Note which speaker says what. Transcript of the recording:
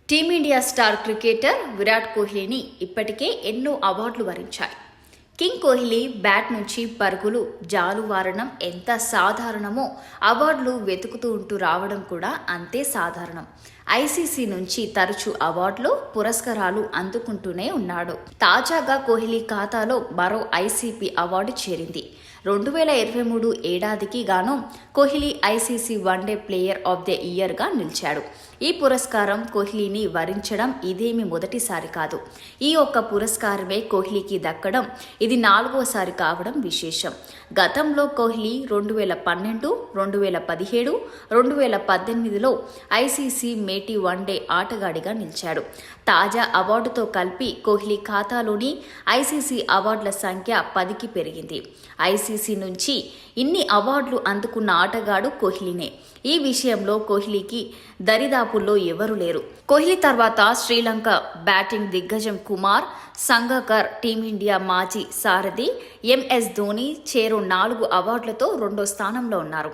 Speaker 1: Team India star cricketer Virat కోహ్లీని ఇప్పటికే ఎన్నో అవార్డులు వరించాయి. కింగ్ కోహ్లీ బ్యాట్ నుంచి పరుగులు జాలువారడం ఎంత సాధారణమో అవార్డులు వెతుకుతూ రావడం కూడా అంతే సాధారణం. ఐసీసీ నుంచి తరచూ అవార్డులు పురస్కారాలు అందుకుంటూనే ఉన్నాడు. తాజాగా కోహ్లీ ఖాతాలో మరో ఐసీపీ అవార్డు చేరింది. 2023 ఏడాదికి గాను Kohli ICC one day player of the ఇయర్గా నిలిచాడు. ఈ పురస్కారం కోహ్లీని వరించడం ఇదేమి మొదటిసారి కాదు. ఈ ఒక్క పురస్కారమే కోహ్లీకి దక్కడం ఇది 4వసారి కావడం విశేషం. గతంలో కోహ్లీ 2012, 2017, 2018లో ఐసీసీ మేటి వన్డే ఆటగాడిగా నిలిచాడు. తాజా అవార్డుతో కలిపి కోహ్లీ ఖాతాలోని ఐసీసీ అవార్డుల సంఖ్య 10కి పెరిగింది. ఐసీసీ నుంచి ఇన్ని అవార్డులు అందుకున్న ఆటగాడు కోహ్లీనే. ఈ విషయంలో కోహ్లీకి దరిదాపుల్లో ఎవరు లేరు. కోహ్లీ తర్వాత శ్రీలంక బ్యాటింగ్ దిగ్గజం కుమార్ సంగక్కర్, టీమిండియా మాజీ సారథి ఎంఎస్ ధోని చెరో 4 అవార్డులతో 2వ స్థానంలో ఉన్నారు.